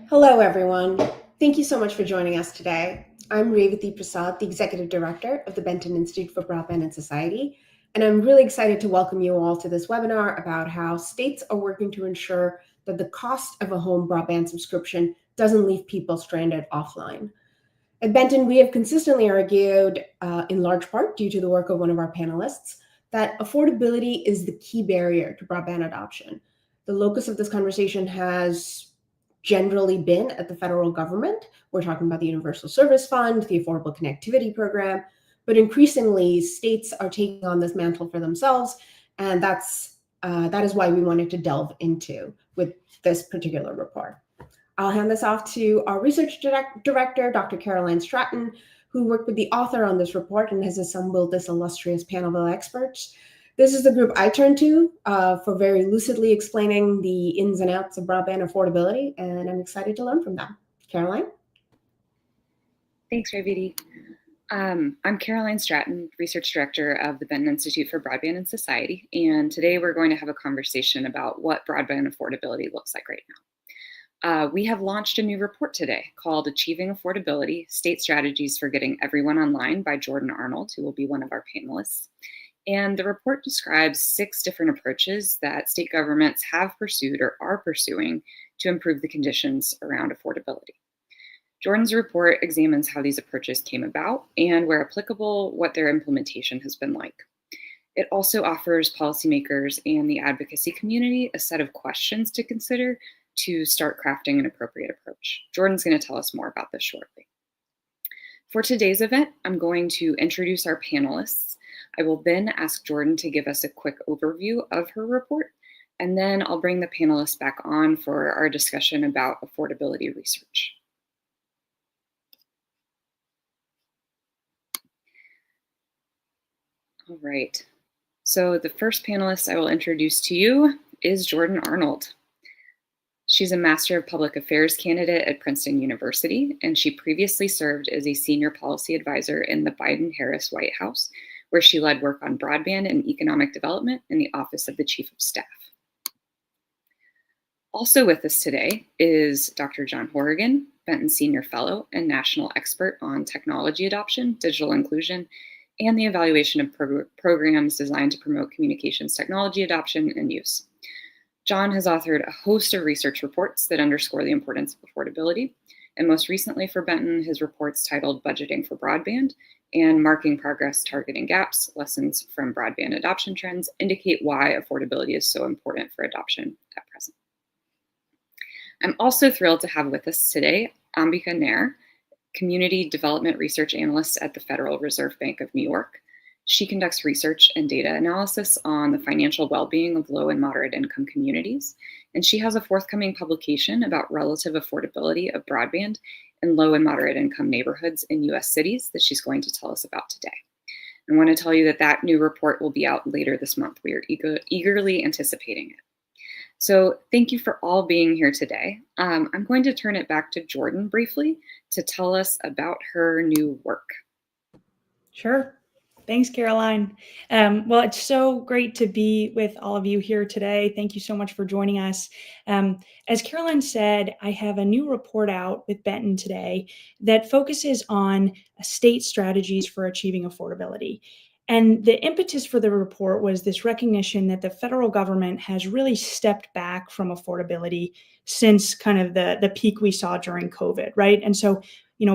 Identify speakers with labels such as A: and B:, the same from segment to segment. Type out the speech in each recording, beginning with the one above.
A: Hello, everyone. Thank you so much for joining us today. I'm Revati Prasad, the Executive Director of the Benton Institute for Broadband and Society, and I'm really excited to welcome you all to this webinar about how states are working to ensure that the cost of a home broadband subscription doesn't leave people stranded offline. At Benton, we have consistently argued, in large part due to the work of one of our panelists, that affordability is the key barrier to broadband adoption. The locus of this conversation has generally been at the federal government. We're talking about the Universal Service Fund, the Affordable Connectivity Program, but increasingly states are taking on this mantle for themselves, and that is why we wanted to delve into with this particular report. I'll hand this off to our research director, Dr. Caroline Stratton, who worked with the author on this report and has assembled this illustrious panel of experts. This is the group I turn to for very lucidly explaining the ins and outs of broadband affordability, and I'm excited to learn from them. Caroline?
B: Thanks, Revati. I'm Caroline Stratton, Research Director of the Benton Institute for Broadband and Society, and today we're going to have a conversation about what broadband affordability looks like right now. We have launched a new report today called Achieving Affordability, State Strategies for Getting Everyone Online by Jordan Arnold, who will be one of our panelists. And the report describes 6 different approaches that state governments have pursued or are pursuing to improve the conditions around affordability. Jordan's report examines how these approaches came about and, where applicable, what their implementation has been like. It also offers policymakers and the advocacy community a set of questions to consider to start crafting an appropriate approach. Jordan's going to tell us more about this shortly. For today's event, I'm going to introduce our panelists. I will then ask Jordan to give us a quick overview of her report, and then I'll bring the panelists back on for our discussion about affordability research. All right, so the first panelist I will introduce to you is Jordan Arnold. She's a Master of Public Affairs candidate at Princeton University, and she previously served as a senior policy advisor in the Biden-Harris White House, where she led work on broadband and economic development in the Office of the Chief of Staff. Also with us today is Dr. John Horrigan, Benton Senior Fellow and National Expert on Technology Adoption, Digital Inclusion, and the evaluation of programs designed to promote communications technology adoption and use. John has authored a host of research reports that underscore the importance of affordability, and most recently for Benton, his reports titled Budgeting for Broadband and Marking Progress, Targeting Gaps, Lessons from Broadband Adoption Trends indicate why affordability is so important for adoption at present. I'm also thrilled to have with us today Ambika Nair, Community Development Research Analyst at the Federal Reserve Bank of New York. She conducts research and data analysis on the financial well-being of low and moderate income communities, and she has a forthcoming publication about relative affordability of broadband in low and moderate income neighborhoods in US cities that she's going to tell us about today. I want to tell you that new report will be out later this month. We are eagerly anticipating it. So thank you for all being here today. I'm going to turn it back to Jordan briefly to tell us about her new work.
C: Sure. Thanks, Caroline. Well, it's so great to be with all of you here today. Thank you so much for joining us. As Caroline said, I have a new report out with Benton today that focuses on state strategies for achieving affordability. And the impetus for the report was this recognition that the federal government has really stepped back from affordability since kind of the peak we saw during COVID, right? And so,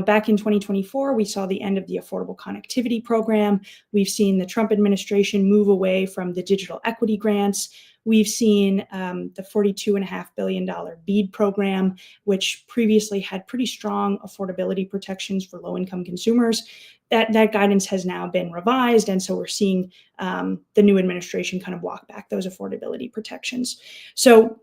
C: back in 2024, we saw the end of the Affordable Connectivity Program. We've seen the Trump administration move away from the digital equity grants. We've seen the $42.5 billion BEAD program, which previously had pretty strong affordability protections for low-income consumers. That guidance has now been revised, and so we're seeing the new administration kind of walk back those affordability protections. So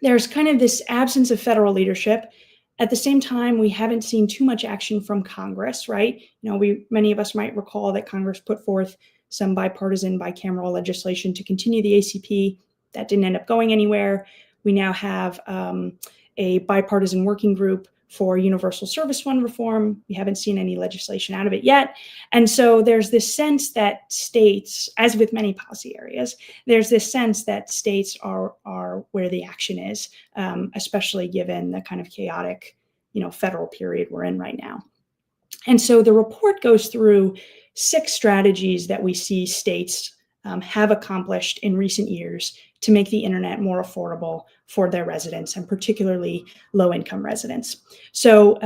C: there's kind of this absence of federal leadership. At the same time, we haven't seen too much action from Congress, right? Many of us might recall that Congress put forth some bipartisan, bicameral legislation to continue the ACP. That didn't end up going anywhere. We now have a bipartisan working group for universal service fund reform. We haven't seen any legislation out of it yet. And so there's this sense that states, as with many policy areas, there's this sense that states are where the action is, especially given the kind of chaotic, federal period we're in right now. And so the report goes through 6 strategies that we see states have accomplished in recent years to make the internet more affordable for their residents, and particularly low-income residents. So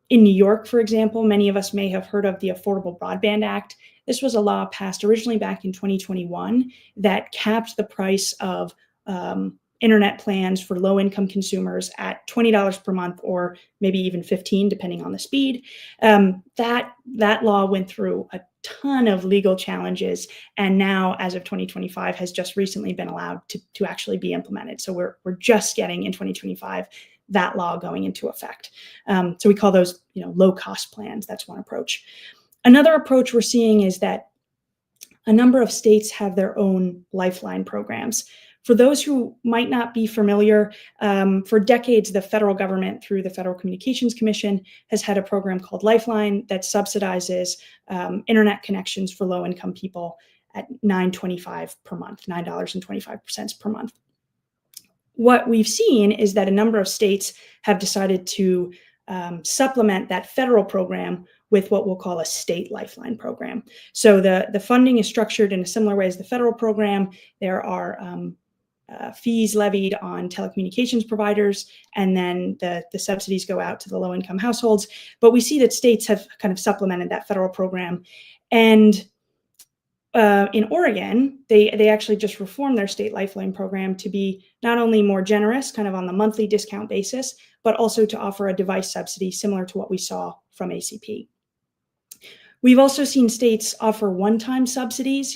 C: in New York, for example, many of us may have heard of the Affordable Broadband Act. This was a law passed originally back in 2021 that capped the price of internet plans for low-income consumers at $20 per month, or maybe even $15, depending on the speed. That law went through a ton of legal challenges, and now, as of 2025, has just recently been allowed to actually be implemented. So we're just getting in 2025 that law going into effect. So we call those low-cost plans. That's one approach. Another approach we're seeing is that a number of states have their own lifeline programs. For those who might not be familiar, for decades, the federal government, through the Federal Communications Commission, has had a program called Lifeline that subsidizes internet connections for low-income people at $9.25 per month, $9.25 per month. What we've seen is that a number of states have decided to supplement that federal program with what we'll call a state lifeline program. So the funding is structured in a similar way as the federal program. There are fees levied on telecommunications providers, and then the subsidies go out to the low-income households. But we see that states have kind of supplemented that federal program. And in Oregon, they actually just reformed their state lifeline program to be not only more generous, kind of on the monthly discount basis, but also to offer a device subsidy similar to what we saw from ACP. We've also seen states offer one-time subsidies.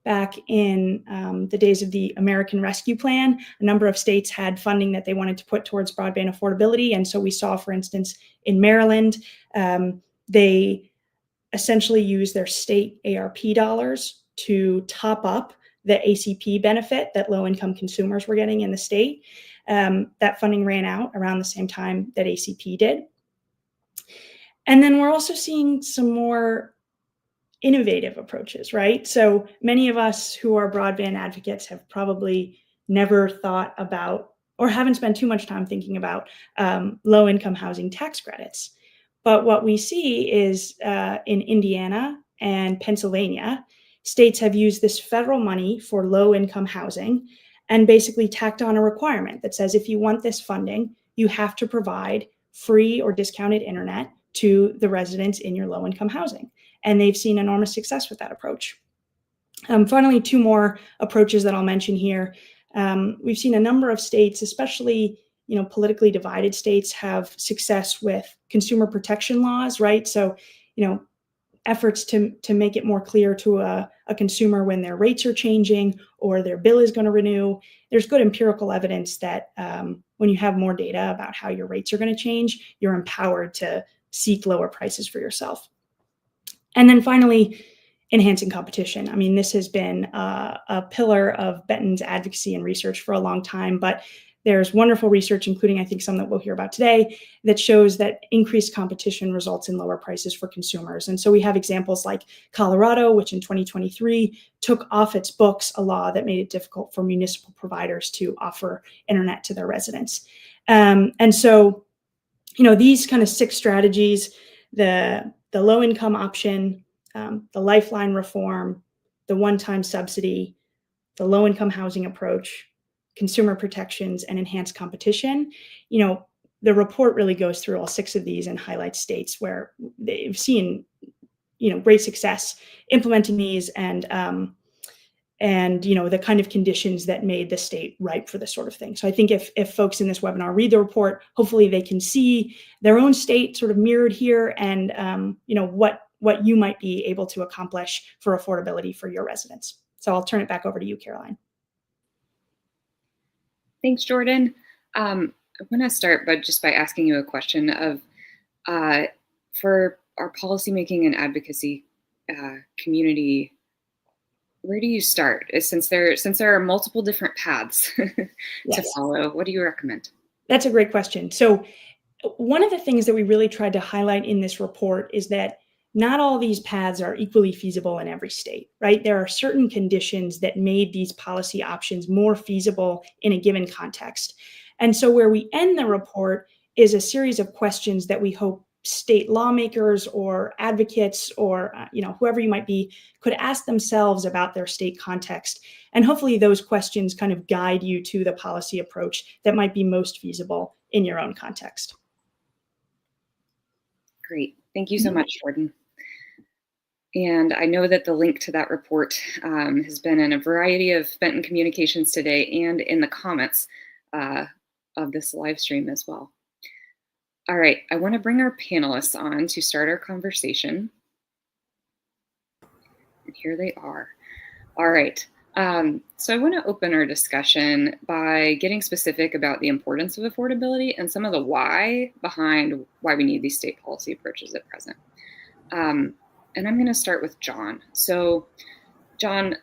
C: Back in the days of the American Rescue Plan, a number of states had funding that they wanted to put towards broadband affordability. And so we saw, for instance, in Maryland, they essentially used their state ARP dollars to top up the ACP benefit that low-income consumers were getting in the state. That funding ran out around the same time that ACP did. And then we're also seeing some more innovative approaches, right? So many of us who are broadband advocates have probably never thought about, or haven't spent too much time thinking about, low-income housing tax credits. But what we see is in Indiana and Pennsylvania, states have used this federal money for low-income housing and basically tacked on a requirement that says if you want this funding, you have to provide free or discounted internet to the residents in your low-income housing. And they've seen enormous success with that approach. Finally, 2 more approaches that I'll mention here. We've seen a number of states, especially politically divided states, have success with consumer protection laws, right? So, efforts to make it more clear to a consumer when their rates are changing or their bill is going to renew. There's good empirical evidence that when you have more data about how your rates are going to change, you're empowered to seek lower prices for yourself. And then finally, enhancing competition. I mean, this has been a pillar of Benton's advocacy and research for a long time, but there's wonderful research, including I think some that we'll hear about today, that shows that increased competition results in lower prices for consumers. And so we have examples like Colorado, which in 2023 took off its books a law that made it difficult for municipal providers to offer internet to their residents. And so, these kind of 6 strategies, the low-income option, the lifeline reform, the one-time subsidy, the low-income housing approach, consumer protections, and enhanced competition. The report really goes through all 6 of these and highlights states where they've seen, great success implementing these, and the kind of conditions that made the state ripe for this sort of thing. So I think if folks in this webinar read the report, hopefully they can see their own state sort of mirrored here, and what you might be able to accomplish for affordability for your residents. So I'll turn it back over to you, Caroline.
B: Thanks, Jordan. I want to start by asking you a question of, for our policymaking and advocacy community, where do you start? Since there are multiple different paths to follow, what do you recommend?
C: That's a great question. So One of the things that we really tried to highlight in this report is that not all these paths are equally feasible in every state, right? There are certain conditions that made these policy options more feasible in a given context. And so where we end the report is a series of questions that we hope state lawmakers or advocates or whoever you might be could ask themselves about their state context. And hopefully those questions kind of guide you to the policy approach that might be most feasible in your own context.
B: Great. Thank you so much, Jordan. And I know that the link to that report has been in a variety of Benton communications today and in the comments of this live stream as well. All right, I want to bring our panelists on to start our conversation. And here they are. All right. So I want to open our discussion by getting specific about the importance of affordability and some of the why behind why we need these state policy approaches at present. And I'm going to start with John. So, John,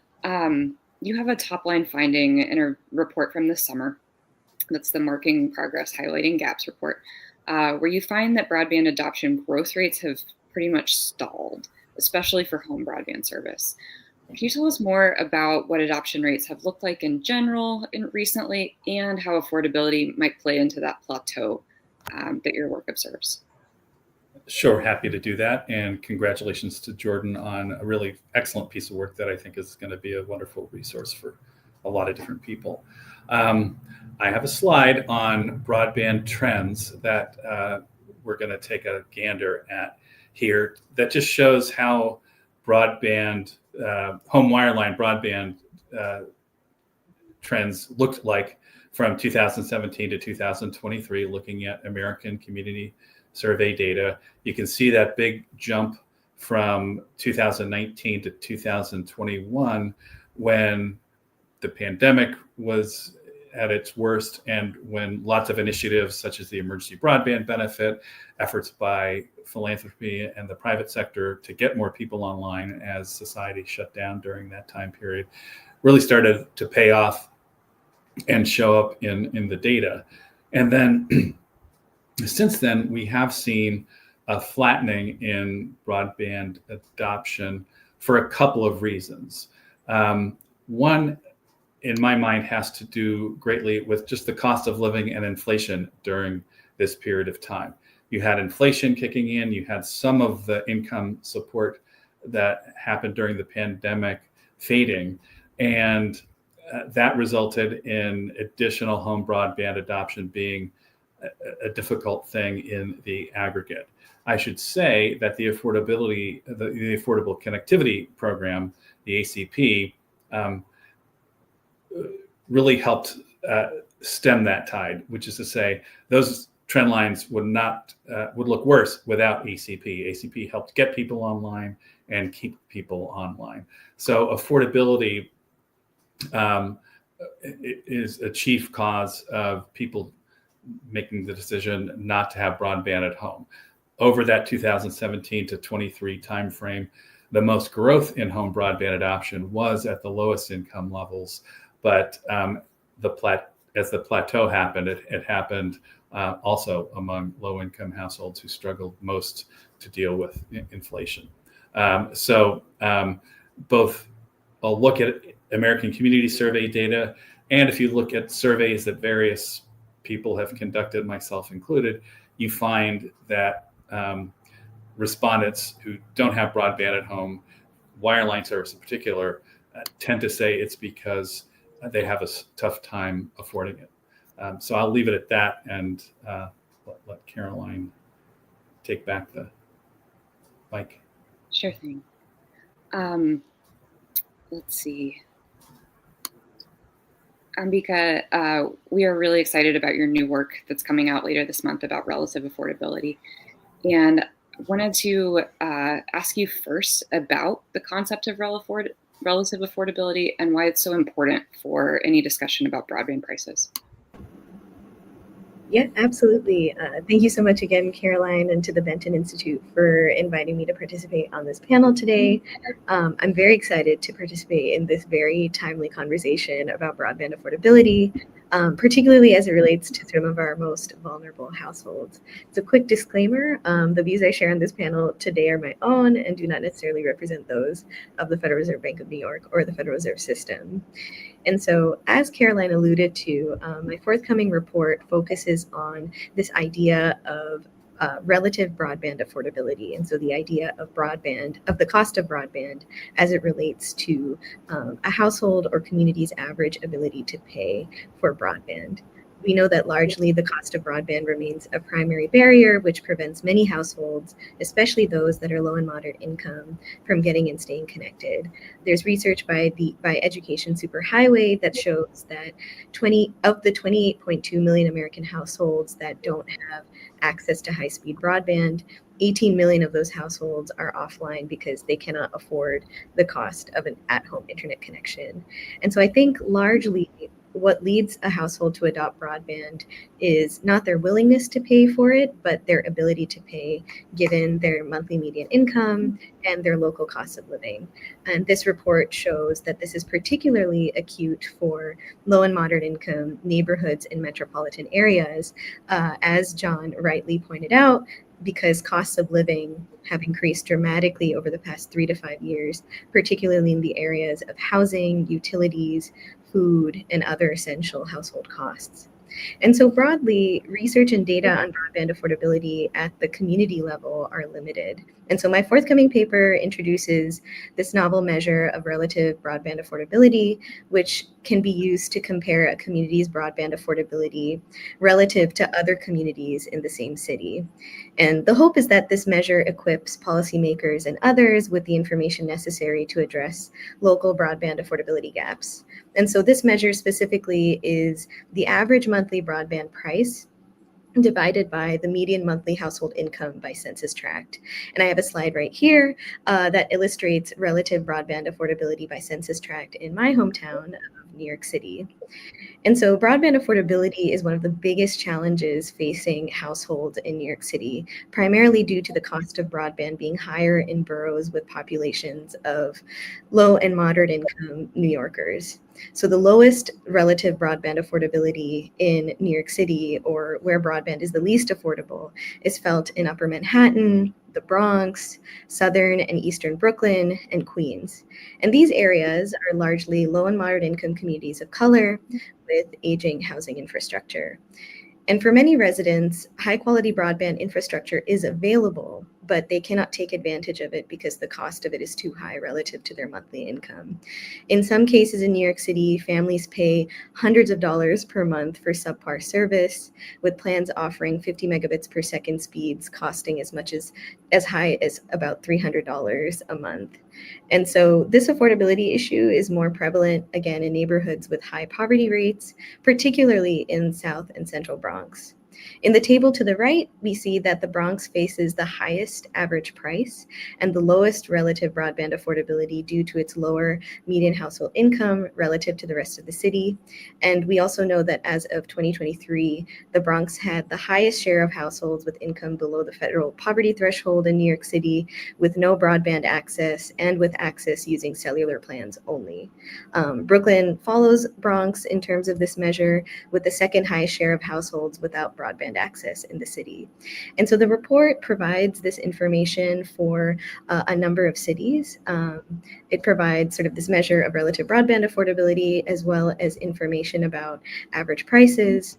B: you have a top-line finding in a report from this summer. That's the Marking Progress Highlighting Gaps report, where you find that broadband adoption growth rates have pretty much stalled, especially for home broadband service. Can you tell us more about what adoption rates have looked like in general recently, and how affordability might play into that plateau that your work observes?
D: Sure, happy to do that. And congratulations to Jordan on a really excellent piece of work that I think is going to be a wonderful resource for a lot of different people. I have a slide on broadband trends that we're going to take a gander at here that just shows how broadband, home wireline broadband trends looked like from 2017 to 2023, looking at American Community Survey data. You can see that big jump from 2019 to 2021 when the pandemic was at its worst and when lots of initiatives such as the emergency broadband benefit, efforts by philanthropy and the private sector to get more people online as society shut down during that time period really started to pay off and show up in the data. And then since then, we have seen a flattening in broadband adoption for a couple of reasons. One, in my mind, has to do greatly with just the cost of living and inflation during this period of time. You had inflation kicking in, you had some of the income support that happened during the pandemic fading, and that resulted in additional home broadband adoption being a difficult thing in the aggregate. I should say that the Affordable Connectivity Program, the ACP, really helped stem that tide, which is to say those trend lines would look worse without ACP. ACP helped get people online and keep people online. So affordability is a chief cause of people making the decision not to have broadband at home. Over that 2017 to 23 timeframe, the most growth in home broadband adoption was at the lowest income levels, but as the plateau happened, it happened also among low-income households who struggled most to deal with inflation. So both I'll look at American Community Survey data, and if you look at surveys that various people have conducted, myself included, you find that respondents who don't have broadband at home, wireline service in particular, tend to say it's because they have a tough time affording it. So I'll leave it at that and let Caroline take back the mic.
B: Sure thing. Let's see. Ambika, we are really excited about your new work that's coming out later this month about relative affordability. And wanted to ask you first about the concept of relative affordability and why it's so important for any discussion about broadband prices.
E: Yeah, absolutely. Thank you so much again, Caroline, and to the Benton Institute for inviting me to participate on this panel today. I'm very excited to participate in this very timely conversation about broadband affordability. particularly as it relates to some of our most vulnerable households. It's a quick disclaimer. The views I share on this panel today are my own and do not necessarily represent those of the Federal Reserve Bank of New York or the Federal Reserve System. And so, as Caroline alluded to, my forthcoming report focuses on this idea of relative broadband affordability. And so the idea of broadband, of the cost of broadband as it relates to a household or community's average ability to pay for broadband. We know that largely the cost of broadband remains a primary barrier, which prevents many households, especially those that are low and moderate income, from getting and staying connected. There's research by Education Superhighway that shows that 20 of the 28.2 million American households that don't have access to high-speed broadband, 18 million of those households are offline because they cannot afford the cost of an at-home internet connection. And so I think largely what leads a household to adopt broadband is not their willingness to pay for it, but their ability to pay given their monthly median income and their local cost of living. And this report shows that this is particularly acute for low and moderate income neighborhoods in metropolitan areas, as John rightly pointed out, because costs of living have increased dramatically over the past 3 to 5 years, particularly in the areas of housing, utilities, food, and other essential household costs. And so broadly, research and data on broadband affordability at the community level are limited. And so my forthcoming paper introduces this novel measure of relative broadband affordability, which can be used to compare a community's broadband affordability relative to other communities in the same city. And the hope is that this measure equips policymakers and others with the information necessary to address local broadband affordability gaps. And so this measure specifically is the average monthly broadband price divided by the median monthly household income by census tract. And I have a slide right here that illustrates relative broadband affordability by census tract in my hometown of New York City. And so broadband affordability is one of the biggest challenges facing households in New York City, primarily due to the cost of broadband being higher in boroughs with populations of low and moderate income New Yorkers. So the lowest relative broadband affordability in New York City, or where broadband is the least affordable, is felt in Upper Manhattan, the Bronx, Southern and Eastern Brooklyn, and Queens. And these areas are largely low and moderate income communities of color with aging housing infrastructure. And for many residents, high quality broadband infrastructure is available, but they cannot take advantage of it because the cost of it is too high relative to their monthly income. In some cases in New York City, families pay hundreds of dollars per month for subpar service, with plans offering 50 megabits per second speeds costing as high as about $300 a month. And so this affordability issue is more prevalent, again, in neighborhoods with high poverty rates, particularly in South and Central Bronx. In the table to the right, we see that the Bronx faces the highest average price and the lowest relative broadband affordability due to its lower median household income relative to the rest of the city. And we also know that as of 2023, the Bronx had the highest share of households with income below the federal poverty threshold in New York City, with no broadband access and with access using cellular plans only. Brooklyn follows Bronx in terms of this measure, with the second highest share of households without broadband access in the city. And so the report provides this information for a number of cities. It provides sort of this measure of relative broadband affordability, as well as information about average prices.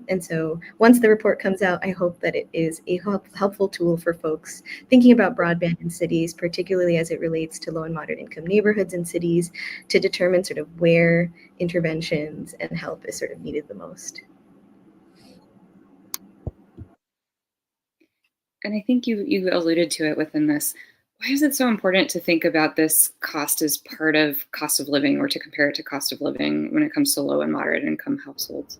E: And so once the report comes out, I hope that it is a helpful tool for folks thinking about broadband in cities, particularly as it relates to low and moderate income neighborhoods in cities, to determine sort of where interventions and help is sort of needed the most.
B: And I think you alluded to it within this. Why is it so important to think about this cost as part of cost of living, or to compare it to cost of living when it comes to low and moderate income households?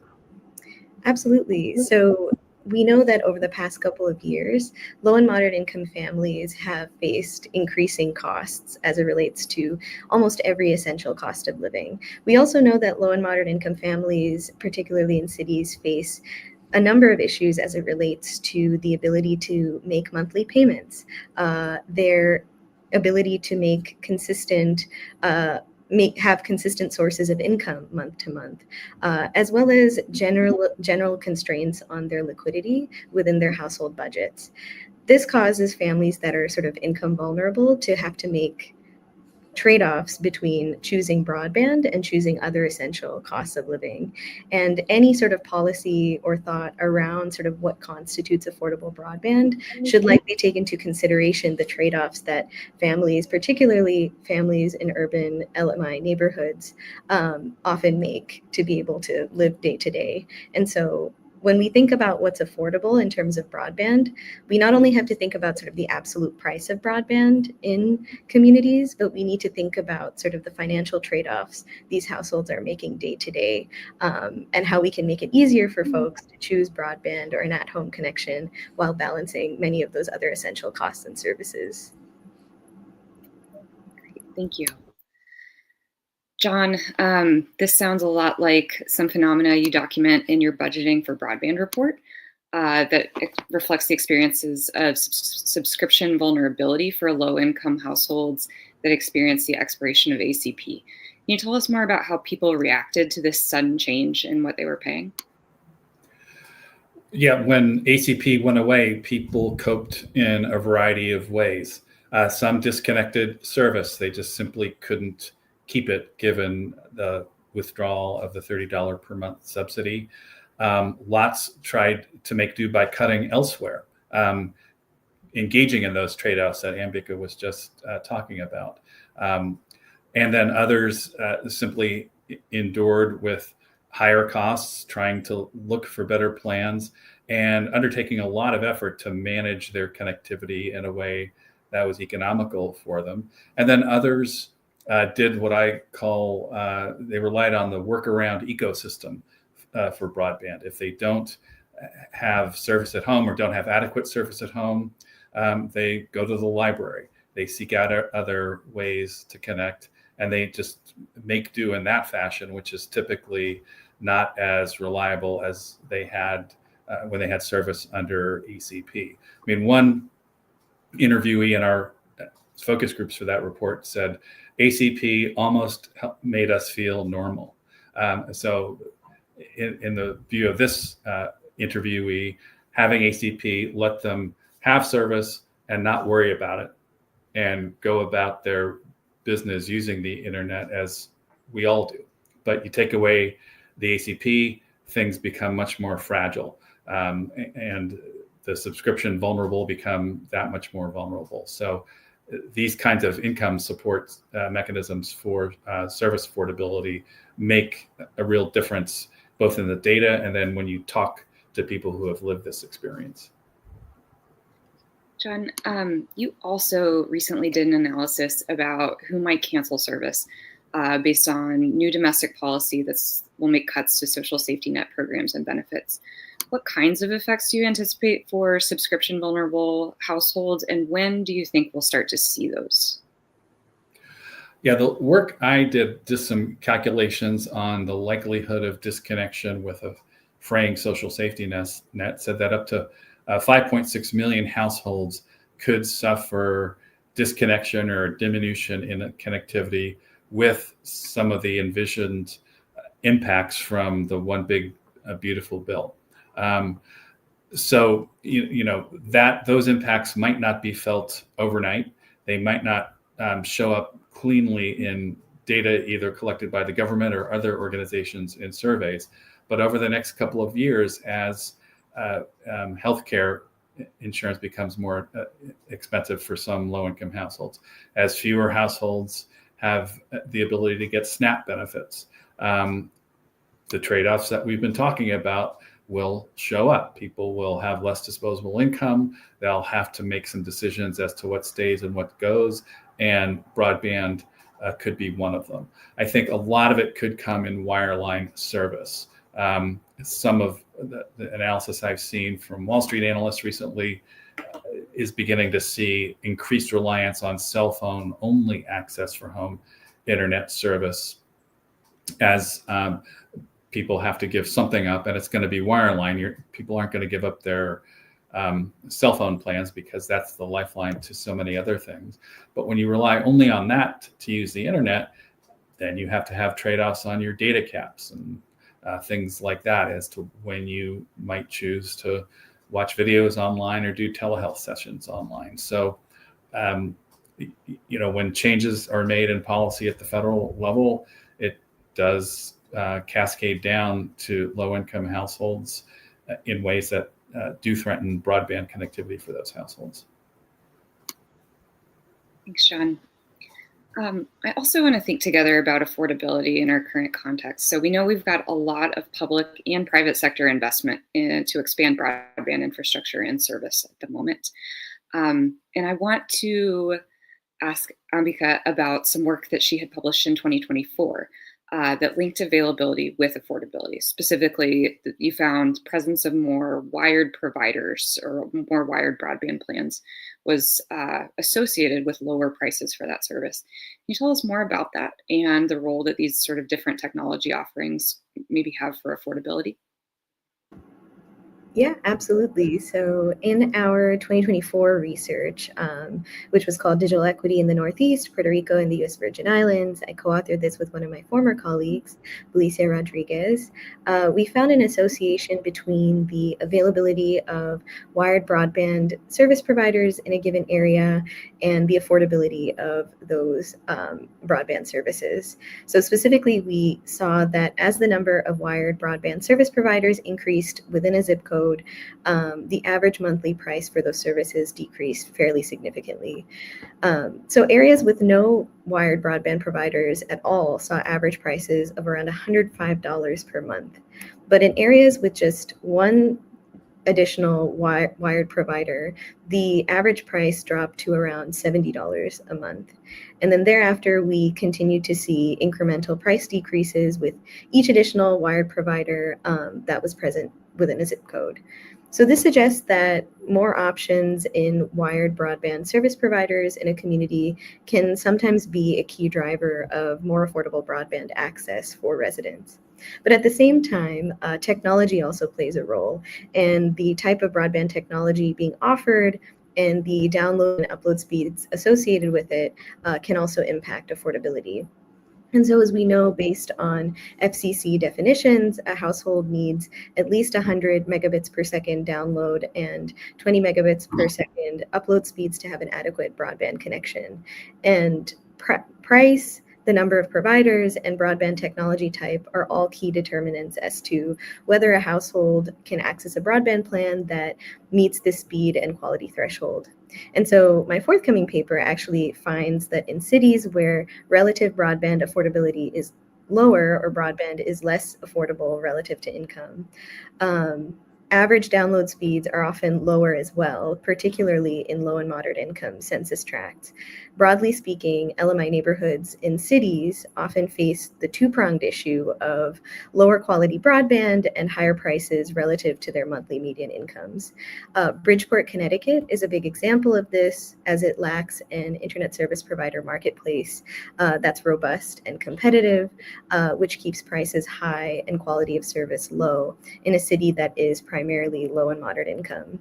E: Absolutely. So we know that over the past couple of years, low and moderate income families have faced increasing costs as it relates to almost every essential cost of living. We also know that low and moderate income families, particularly in cities, face a number of issues as it relates to the ability to make monthly payments, their ability to make consistent have consistent sources of income month to month, as well as general constraints on their liquidity within their household budgets. This causes families that are sort of income vulnerable to have to make trade-offs between choosing broadband and choosing other essential costs of living. And any sort of policy or thought around sort of what constitutes affordable broadband should likely take into consideration the trade-offs that families, particularly families in urban LMI neighborhoods, often make to be able to live day to day. And so when we think about what's affordable in terms of broadband, we not only have to think about sort of the absolute price of broadband in communities, but we need to think about sort of the financial trade-offs these households are making day to day, and how we can make it easier for folks to choose broadband or an at-home connection while balancing many of those other essential costs and services.
B: Great, thank you. John, this sounds a lot like some phenomena you document in your budgeting for broadband report that reflects the experiences of subscription vulnerability for low-income households that experience the expiration of ACP. Can you tell us more about how people reacted to this sudden change in what they were paying?
D: Yeah, when ACP went away, people coped in a variety of ways. Some disconnected service. They just simply couldn't keep it given the withdrawal of the $30 per month subsidy. Lots tried to make do by cutting elsewhere, engaging in those trade-offs that Ambika was just talking about. And then others simply endured with higher costs, trying to look for better plans and undertaking a lot of effort to manage their connectivity in a way that was economical for them. And then others did what I call, they relied on the workaround ecosystem for broadband. If they don't have service at home or don't have adequate service at home, they go to the library. They seek out other ways to connect, and they just make do in that fashion, which is typically not as reliable as they had when they had service under ACP. I mean, one interviewee in our focus groups for that report said, ACP almost made us feel normal. So in the view of this interviewee, having ACP let them have service and not worry about it and go about their business using the internet as we all do. But you take away the ACP, things become much more fragile, and the subscription vulnerable become that much more vulnerable. So these kinds of income support mechanisms for service affordability make a real difference, both in the data and then when you talk to people who have lived this experience.
B: John, you also recently did an analysis about who might cancel service based on new domestic policy that will make cuts to social safety net programs and benefits. What kinds of effects do you anticipate for subscription vulnerable households, and when do you think we'll start to see those?
D: Yeah, the work I did some calculations on the likelihood of disconnection with a fraying social safety net said that up to 5.6 million households could suffer disconnection or diminution in connectivity with some of the envisioned impacts from the One Big Beautiful Bill. So that those impacts might not be felt overnight. They might not show up cleanly in data either collected by the government or other organizations in surveys. But over the next couple of years, as healthcare insurance becomes more expensive for some low-income households, as fewer households have the ability to get SNAP benefits, the trade-offs that we've been talking about will show up. People will have less disposable income. They'll have to make some decisions as to what stays and what goes, and broadband could be one of them. I think a lot of it could come in wireline service. Some of the analysis I've seen from Wall Street analysts recently is beginning to see increased reliance on cell phone only access for home internet service as people have to give something up, and it's going to be wireline. People aren't going to give up their cell phone plans because that's the lifeline to so many other things. But when you rely only on that to use the internet, then you have to have trade-offs on your data caps and things like that as to when you might choose to watch videos online or do telehealth sessions online. So, when changes are made in policy at the federal level, it does cascade down to low-income households in ways that do threaten broadband connectivity for those households.
B: Thanks, John. I also want to think together about affordability in our current context. So we know we've got a lot of public and private sector investment to expand broadband infrastructure and service at the moment. And I want to ask Ambika about some work that she had published in 2024 that linked availability with affordability. Specifically, you found presence of more wired providers or more wired broadband plans was associated with lower prices for that service. Can you tell us more about that and the role that these sort of different technology offerings maybe have for affordability?
E: Yeah, absolutely. So in our 2024 research, which was called Digital Equity in the Northeast, Puerto Rico, and the U.S. Virgin Islands, I co-authored this with one of my former colleagues, Felicia Rodriguez. We found an association between the availability of wired broadband service providers in a given area and the affordability of those broadband services. So specifically, we saw that as the number of wired broadband service providers increased within a zip code, the average monthly price for those services decreased fairly significantly. So areas with no wired broadband providers at all saw average prices of around $105 per month. But in areas with just one additional wired provider, the average price dropped to around $70 a month. And then thereafter, we continued to see incremental price decreases with each additional wired provider that was present within a zip code. So this suggests that more options in wired broadband service providers in a community can sometimes be a key driver of more affordable broadband access for residents. But at the same time, technology also plays a role, and the type of broadband technology being offered and the download and upload speeds associated with it can also impact affordability. And so as we know, based on FCC definitions, a household needs at least 100 megabits per second download and 20 megabits per second upload speeds to have an adequate broadband connection. And price, the number of providers, and broadband technology type are all key determinants as to whether a household can access a broadband plan that meets the speed and quality threshold. And so my forthcoming paper actually finds that in cities where relative broadband affordability is lower or broadband is less affordable relative to income, average download speeds are often lower as well, particularly in low and moderate income census tracts. Broadly speaking, LMI neighborhoods in cities often face the two-pronged issue of lower quality broadband and higher prices relative to their monthly median incomes. Bridgeport, Connecticut is a big example of this, as it lacks an internet service provider marketplace that's robust and competitive, which keeps prices high and quality of service low in a city that is primarily low and moderate income.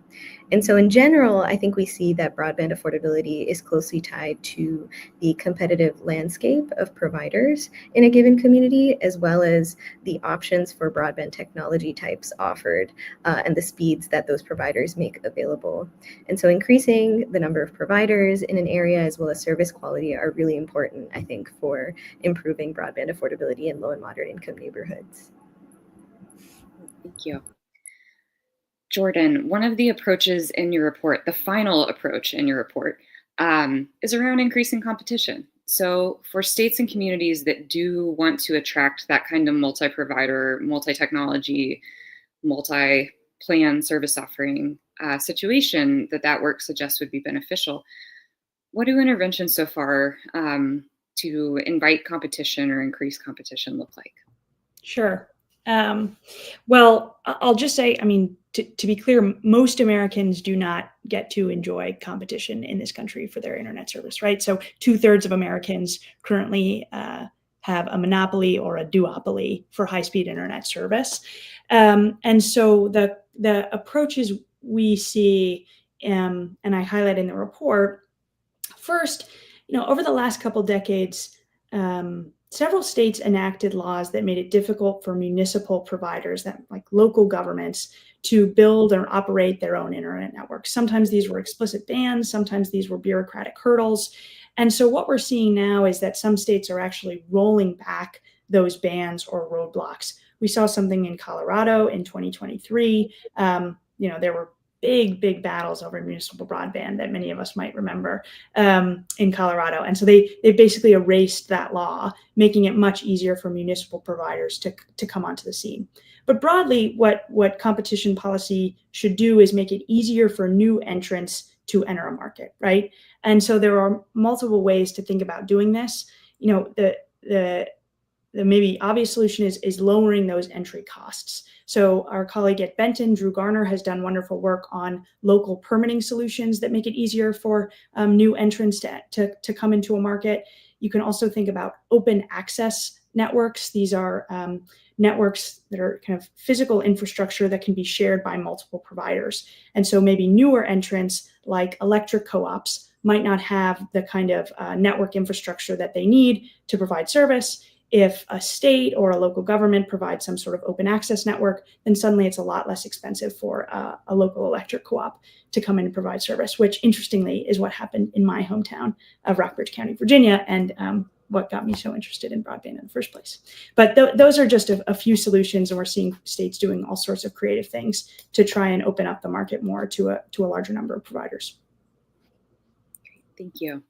E: And so in general, I think we see that broadband affordability is closely tied to the competitive landscape of providers in a given community, as well as the options for broadband technology types offered and the speeds that those providers make available. And so increasing the number of providers in an area as well as service quality are really important, I think, for improving broadband affordability in low and moderate income neighborhoods.
B: Thank you. Jordan, one of the approaches in your report, the final approach in your report, is around increasing competition. So for states and communities that do want to attract that kind of multi-provider, multi-technology, multi-plan service offering situation that work suggests would be beneficial, what do interventions so far to invite competition or increase competition look like?
C: Sure. Well, I'll just say, I mean, to be clear, most Americans do not get to enjoy competition in this country for their internet service, right? So 2/3 of Americans currently have a monopoly or a duopoly for high-speed internet service. And so the approaches we see, and I highlight in the report, first, over the last couple decades, several states enacted laws that made it difficult for municipal providers, that like local governments, to build or operate their own internet networks. Sometimes these were explicit bans, sometimes these were bureaucratic hurdles. And so what we're seeing now is that some states are actually rolling back those bans or roadblocks. We saw something in Colorado in 2023. There were big battles over municipal broadband that many of us might remember in Colorado. And so they basically erased that law, making it much easier for municipal providers to come onto the scene. But broadly, what competition policy should do is make it easier for new entrants to enter a market, right? And so there are multiple ways to think about doing this. The maybe obvious solution is lowering those entry costs. So our colleague at Benton, Drew Garner, has done wonderful work on local permitting solutions that make it easier for new entrants to come into a market. You can also think about open access networks. These are networks that are kind of physical infrastructure that can be shared by multiple providers. And so maybe newer entrants like electric co-ops might not have the kind of network infrastructure that they need to provide service. If a state or a local government provides some sort of open access network, then suddenly it's a lot less expensive for a local electric co-op to come in and provide service, which interestingly is what happened in my hometown of Rockbridge County, Virginia, and what got me so interested in broadband in the first place. But those are just a few solutions, and we're seeing states doing all sorts of creative things to try and open up the market more to a larger number of providers.
B: Thank you.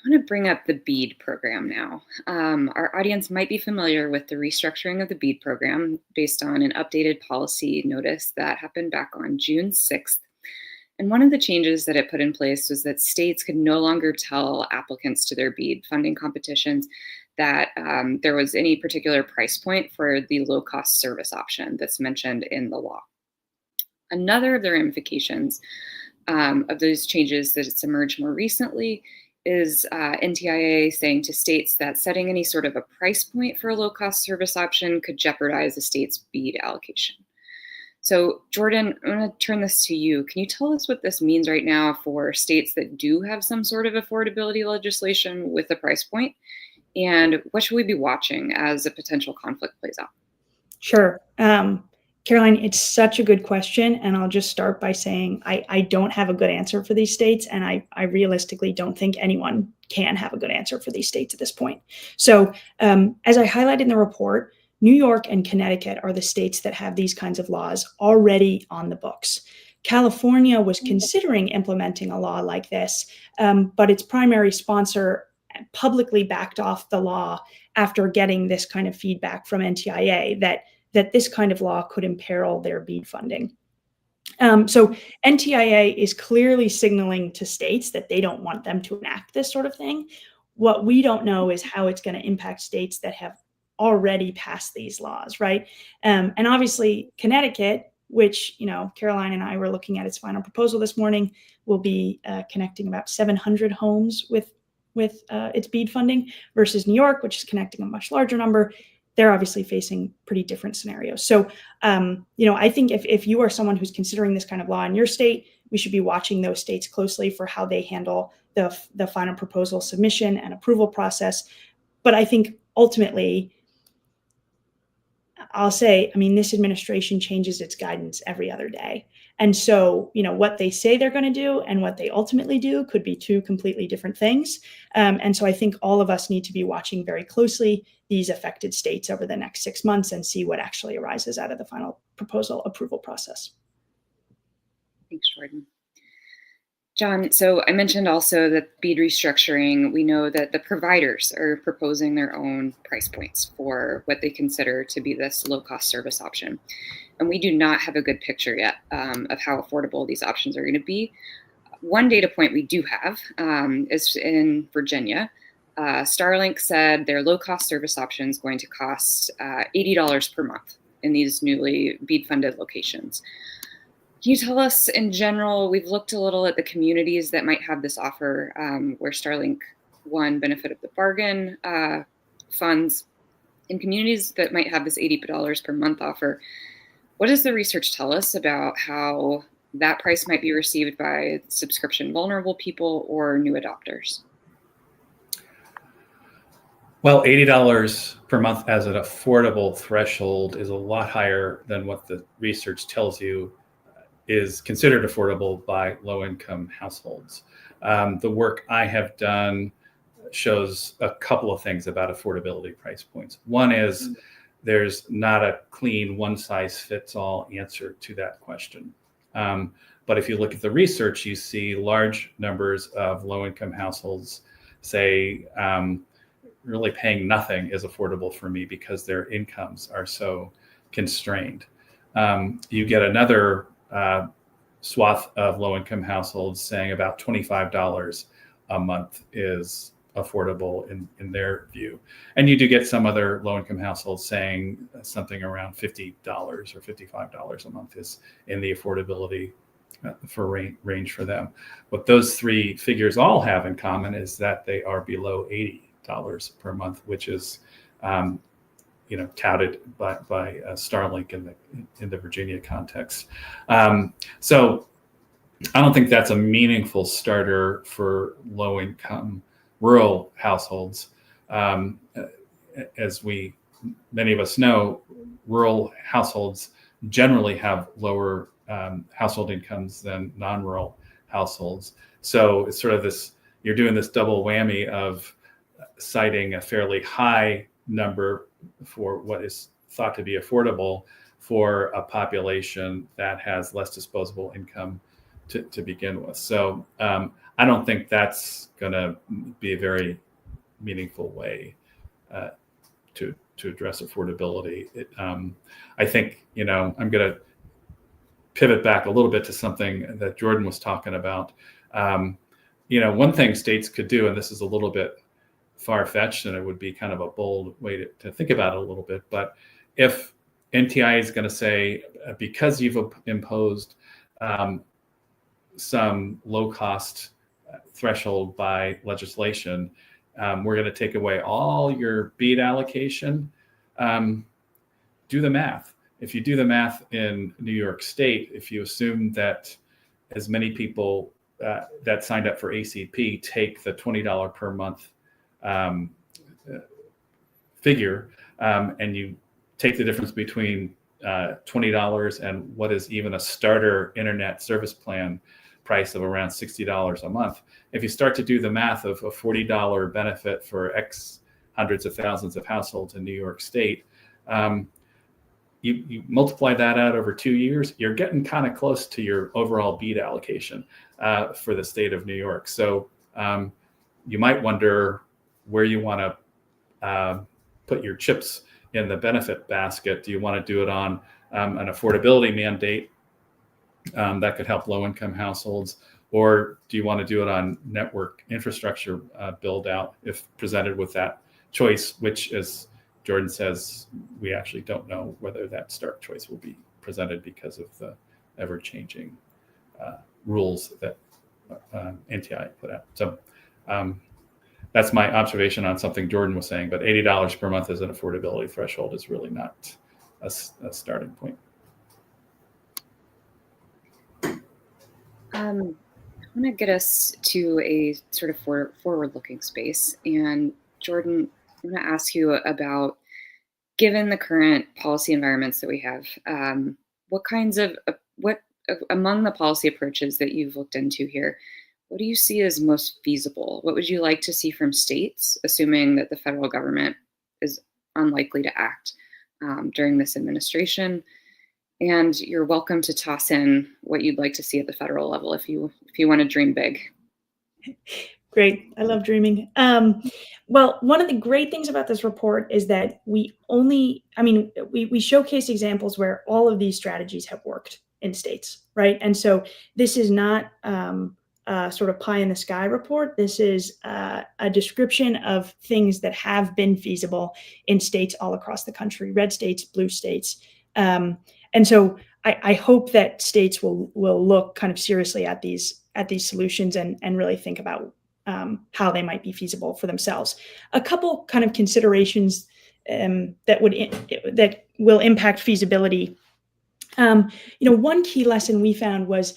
B: I want to bring up the BEAD program now. Our audience might be familiar with the restructuring of the BEAD program based on an updated policy notice that happened back on June 6th. And one of the changes that it put in place was that states could no longer tell applicants to their BEAD funding competitions that there was any particular price point for the low-cost service option that's mentioned in the law. Another of the ramifications of those changes that's emerged more recently is NTIA saying to states that setting any sort of a price point for a low-cost service option could jeopardize the state's BEAD allocation. So Jordan, I'm going to turn this to you. Can you tell us what this means right now for states that do have some sort of affordability legislation with a price point? And what should we be watching as a potential conflict plays out?
C: Sure. Caroline, it's such a good question. And I'll just start by saying I don't have a good answer for these states. And I realistically don't think anyone can have a good answer for these states at this point. So as I highlighted in the report, New York and Connecticut are the states that have these kinds of laws already on the books. California was considering implementing a law like this, but its primary sponsor publicly backed off the law after getting this kind of feedback from NTIA that this kind of law could imperil their BEAD funding. So NTIA is clearly signaling to states that they don't want them to enact this sort of thing. What we don't know is how it's going to impact states that have already passed these laws, right? And obviously Connecticut, which, Caroline and I were looking at its final proposal this morning, will be connecting about 700 homes with its BEAD funding versus New York, which is connecting a much larger number. They're obviously facing pretty different scenarios. So, I think if you are someone who's considering this kind of law in your state, we should be watching those states closely for how they handle the final proposal submission and approval process. But I think ultimately, I'll say, this administration changes its guidance every other day. And so, what they say they're going to do and what they ultimately do could be two completely different things. And so I think all of us need to be watching very closely these affected states over the next 6 months and see what actually arises out of the final proposal approval process.
B: Thanks, Jordan. John, so I mentioned also that BEAD restructuring, we know that the providers are proposing their own price points for what they consider to be this low-cost service option. And we do not have a good picture yet of how affordable these options are going to be. One data point we do have is in Virginia. Starlink said their low-cost service option is going to cost $80 per month in these newly BEAD-funded locations. Can you tell us in general, we've looked a little at the communities that might have this offer where Starlink won benefit of the bargain funds. In communities that might have this $80 per month offer, what does the research tell us about how that price might be received by subscription vulnerable people or new adopters?
D: Well, $80 per month as an affordable threshold is a lot higher than what the research tells you is considered affordable by low-income households. The work I have done shows a couple of things about affordability price points. One is there's not a clean one-size-fits-all answer to that question. But if you look at the research, you see large numbers of low-income households say, really paying nothing is affordable for me because their incomes are so constrained. You get another swath of low-income households saying about $25 a month is affordable in their view. And you do get some other low-income households saying something around $50 or $55 a month is in the affordability for range for them. What those three figures all have in common is that they are below $80 per month, which is touted by Starlink in the Virginia context. So I don't think that's a meaningful starter for low-income rural households. As many of us know, rural households generally have lower household incomes than non-rural households. So it's sort of you're doing this double whammy of citing a fairly high number for what is thought to be affordable for a population that has less disposable income to begin with. So I don't think that's going to be a very meaningful way to address affordability. I think, I'm going to pivot back a little bit to something that Jordan was talking about. One thing states could do, and this is a little bit far-fetched, and it would be kind of a bold way to think about it a little bit, but if NTI is going to say, because you've imposed some low-cost threshold by legislation, we're going to take away all your BEAD allocation. Do the math. If you do the math in New York State, if you assume that as many people that signed up for ACP take the $20 per month figure, and you take the difference between $20 and what is even a starter internet service plan price of around $60 a month. If you start to do the math of a $40 benefit for X hundreds of thousands of households in New York State, you multiply that out over 2 years, you're getting kind of close to your overall BEAD allocation for the state of New York. So you might wonder where you want to put your chips in the benefit basket. Do you want to do it on an affordability mandate that could help low-income households, or do you want to do it on network infrastructure build out if presented with that choice, which, as Jordan says, we actually don't know whether that start choice will be presented because of the ever-changing rules that NTI put out. So that's my observation on something Jordan was saying, but $80 per month as an affordability threshold is really not a starting point.
B: I want to get us to a sort of forward-looking space. And Jordan, I want to ask you about, given the current policy environments that we have, what among the policy approaches that you've looked into here, what do you see as most feasible? What would you like to see from states, assuming that the federal government is unlikely to act during this administration? And you're welcome to toss in what you'd like to see at the federal level if you want to dream big.
C: Great. I love dreaming. Well, one of the great things about this report is that we showcase examples where all of these strategies have worked in states, right? And so this is not a sort of pie in the sky report. This is a description of things that have been feasible in states all across the country, red states, blue states. And so I hope that states will look kind of seriously at these solutions and really think about how they might be feasible for themselves. A couple kind of considerations that will impact feasibility. One key lesson we found was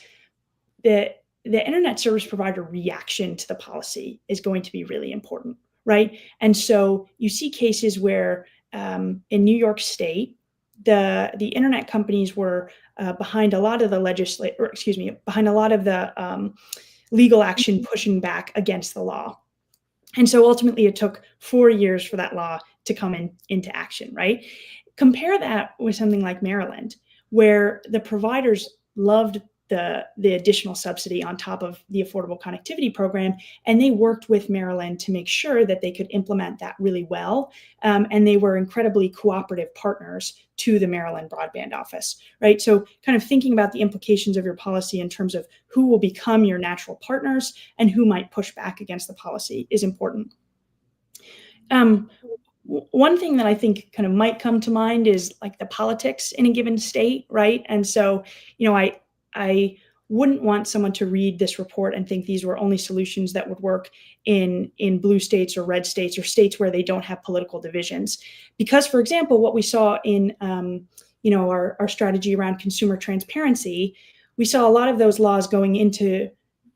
C: that the internet service provider reaction to the policy is going to be really important, right? And so you see cases where in New York State, the internet companies were behind a lot of the behind a lot of the legal action pushing back against the law. And so ultimately it took 4 years for that law to come into action, right? Compare that with something like Maryland, where the providers loved the additional subsidy on top of the Affordable Connectivity Program, and they worked with Maryland to make sure that they could implement that really well. And they were incredibly cooperative partners to the Maryland Broadband Office, right? So kind of thinking about the implications of your policy in terms of who will become your natural partners and who might push back against the policy is important. One thing that I think kind of might come to mind is like the politics in a given state, right? And so, I wouldn't want someone to read this report and think these were only solutions that would work in blue states or red states or states where they don't have political divisions. Because, for example, what we saw in our strategy around consumer transparency, we saw a lot of those laws going into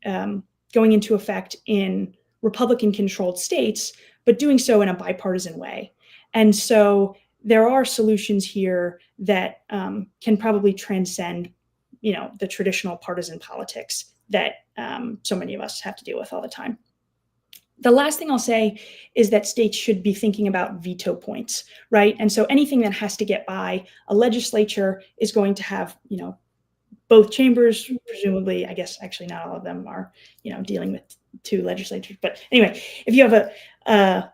C: effect in Republican-controlled states, but doing so in a bipartisan way. And so there are solutions here that can probably transcend, the traditional partisan politics that so many of us have to deal with all the time. The last thing I'll say is that states should be thinking about veto points, right? And so anything that has to get by a legislature is going to have, both chambers, presumably. I guess actually not all of them are, dealing with two legislatures. But anyway, if you have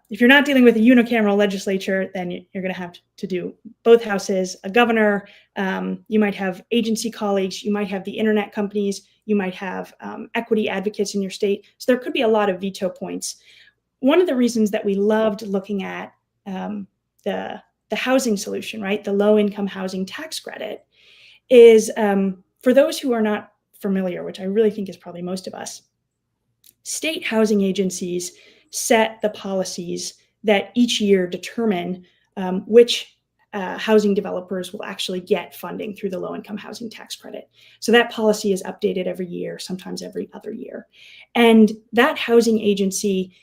C: if you're not dealing with a unicameral legislature, then you're going to have to do both houses, a governor. You might have agency colleagues. You might have the internet companies. You might have equity advocates in your state. So there could be a lot of veto points. One of the reasons that we loved looking at the housing solution, right, the low-income housing tax credit, is for those who are not familiar, which I really think is probably most of us, state housing agencies set the policies that each year determine which housing developers will actually get funding through the low-income housing tax credit. So that policy is updated every year, sometimes every other year. And that housing agency,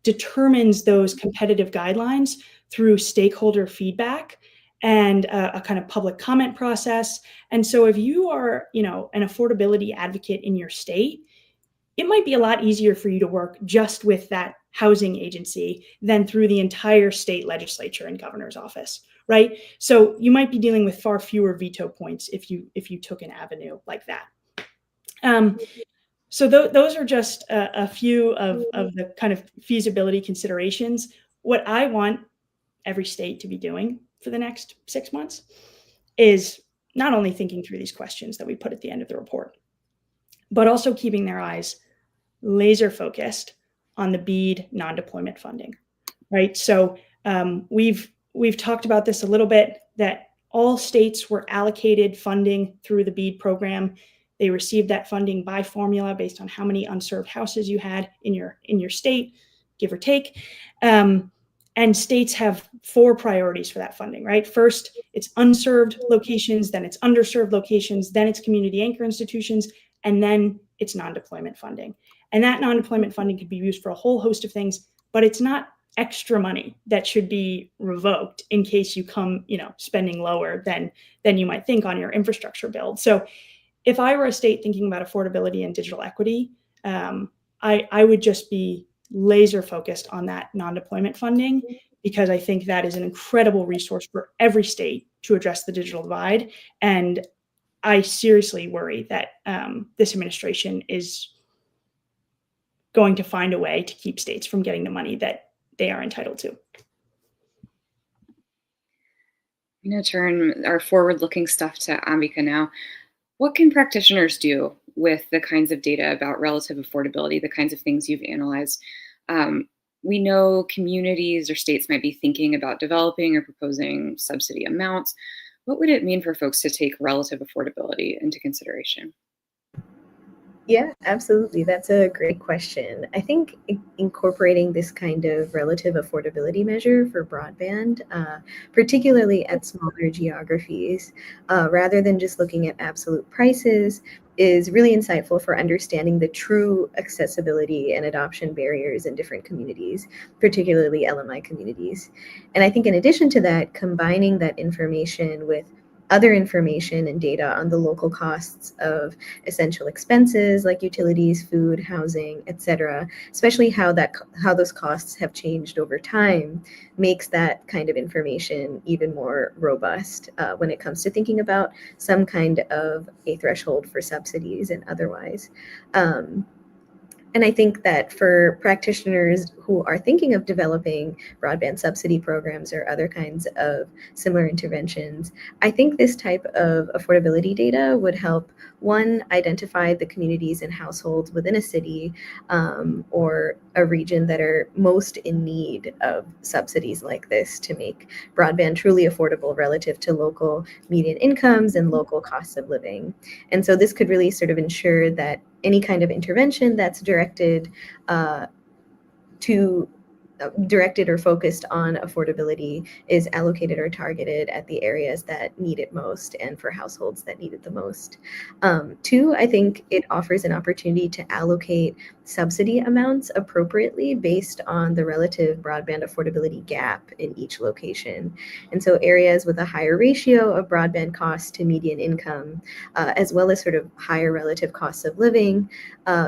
C: determines those competitive guidelines through stakeholder feedback and a kind of public comment process. And so if you are, an affordability advocate in your state, it might be a lot easier for you to work just with that housing agency than through the entire state legislature and governor's office, right? So you might be dealing with far fewer veto points if you took an avenue like that. So those are just a few of the kind of feasibility considerations. What I want every state to be doing for the next 6 months is not only thinking through these questions that we put at the end of the report, but also keeping their eyes laser focused on the BEAD non-deployment funding, right? So we've talked about this a little bit, that all states were allocated funding through the BEAD program. They received that funding by formula based on how many unserved houses you had in your state, give or take. And states have 4 priorities for that funding, right? First, it's unserved locations, then it's underserved locations, then it's community anchor institutions, and then it's non-deployment funding. And that non-deployment funding could be used for a whole host of things, but it's not extra money that should be revoked in case you come, spending lower than you might think on your infrastructure build. So if I were a state thinking about affordability and digital equity, I would just be laser focused on that non-deployment funding, because I think that is an incredible resource for every state to address the digital divide. And I seriously worry that this administration is going to find a way to keep states from getting the money that they are entitled to.
B: I'm going to turn our forward-looking stuff to Ambika now. What can practitioners do with the kinds of data about relative affordability, the kinds of things you've analyzed? We know communities or states might be thinking about developing or proposing subsidy amounts. What would it mean for folks to take relative affordability into consideration?
E: Yeah, absolutely. That's a great question. I think incorporating this kind of relative affordability measure for broadband, particularly at smaller geographies, rather than just looking at absolute prices, is really insightful for understanding the true accessibility and adoption barriers in different communities, particularly LMI communities. And I think in addition to that, combining that information with other information and data on the local costs of essential expenses like utilities, food, housing, etc., especially how those costs have changed over time, makes that kind of information even more robust when it comes to thinking about some kind of a threshold for subsidies and otherwise. And I think that for practitioners who are thinking of developing broadband subsidy programs or other kinds of similar interventions, I think this type of affordability data would help, one, identify the communities and households within a city or a region that are most in need of subsidies like this to make broadband truly affordable relative to local median incomes and local costs of living. And so this could really sort of ensure that any kind of intervention that's directed or focused on affordability is allocated or targeted at the areas that need it most and for households that need it the most. Two, I think it offers an opportunity to allocate subsidy amounts appropriately based on the relative broadband affordability gap in each location. And so areas with a higher ratio of broadband costs to median income, as well as sort of higher relative costs of living,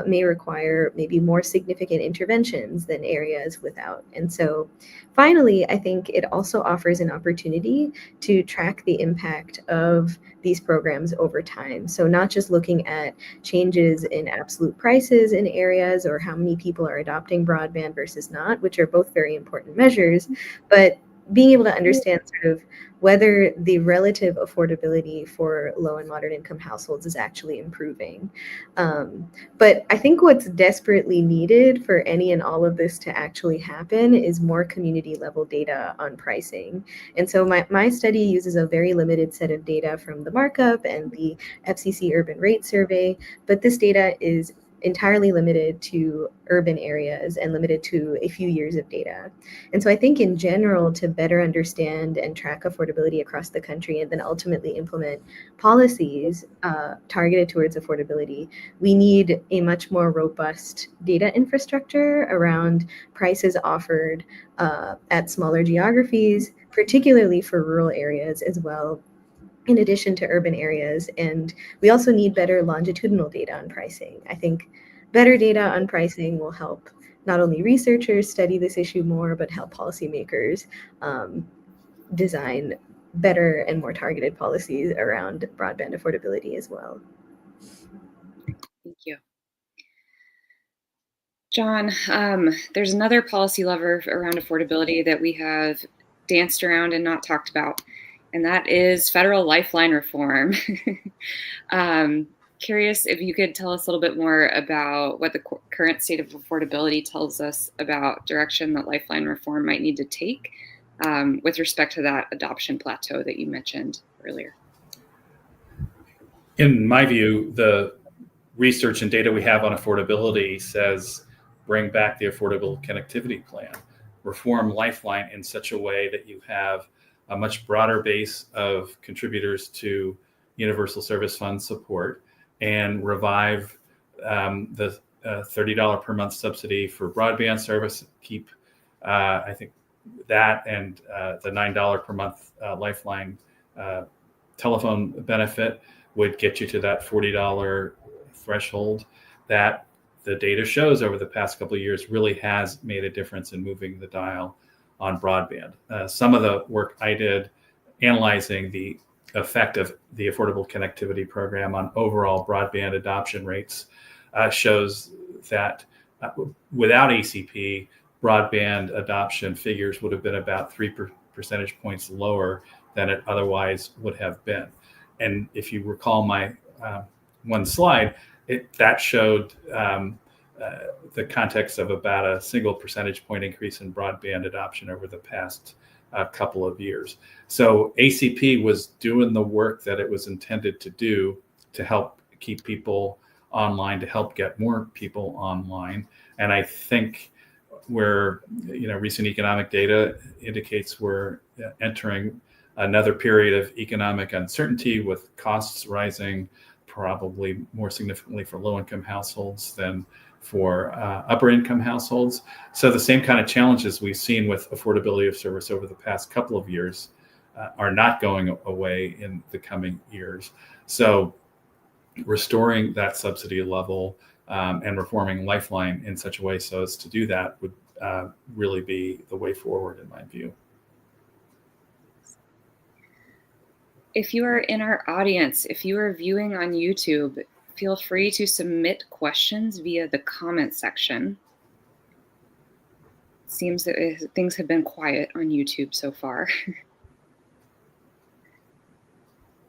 E: may require maybe more significant interventions than areas without. And so finally, I think it also offers an opportunity to track the impact of these programs over time. So not just looking at changes in absolute prices in areas or how many people are adopting broadband versus not, which are both very important measures, but being able to understand sort of whether the relative affordability for low and moderate income households is actually improving. But I think what's desperately needed for any and all of this to actually happen is more community level data on pricing. And so my study uses a very limited set of data from the markup and the FCC Urban Rate Survey, but this data is entirely limited to urban areas and limited to a few years of data. And so I think in general, to better understand and track affordability across the country and then ultimately implement policies targeted towards affordability, we need a much more robust data infrastructure around prices offered at smaller geographies, particularly for rural areas as well, in addition to urban areas. And we also need better longitudinal data on pricing. I think better data on pricing will help not only researchers study this issue more, but help policymakers design better and more targeted policies around broadband affordability as well.
B: Thank you. John, there's another policy lever around affordability that we have danced around and not talked about, and that is federal lifeline reform. Curious if you could tell us a little bit more about what the current state of affordability tells us about direction that lifeline reform might need to take with respect to that adoption plateau that you mentioned earlier.
D: In my view, the research and data we have on affordability says bring back the Affordable Connectivity Plan, reform Lifeline in such a way that you have a much broader base of contributors to universal service fund support, and revive the $30 per month subsidy for broadband service. Keep, I think, that and the $9 per month Lifeline telephone benefit would get you to that $40 threshold that the data shows over the past couple of years really has made a difference in moving the dial on broadband. Some of the work I did analyzing the effect of the Affordable Connectivity Program on overall broadband adoption rates shows that without ACP, broadband adoption figures would have been about 3 percentage points lower than it otherwise would have been. And if you recall my one slide, that showed the context of about a single percentage point increase in broadband adoption over the past couple of years. So ACP was doing the work that it was intended to do to help keep people online to help get more people online. And I think where recent economic data indicates we're entering another period of economic uncertainty with costs rising, probably more significantly for low-income households than for upper-income households. So the same kind of challenges we've seen with affordability of service over the past couple of years are not going away in the coming years. So restoring that subsidy level and reforming Lifeline in such a way so as to do that would really be the way forward, in my view.
B: If you are in our audience, if you are viewing on YouTube, feel free to submit questions via the comment section. It seems that things have been quiet on YouTube so far.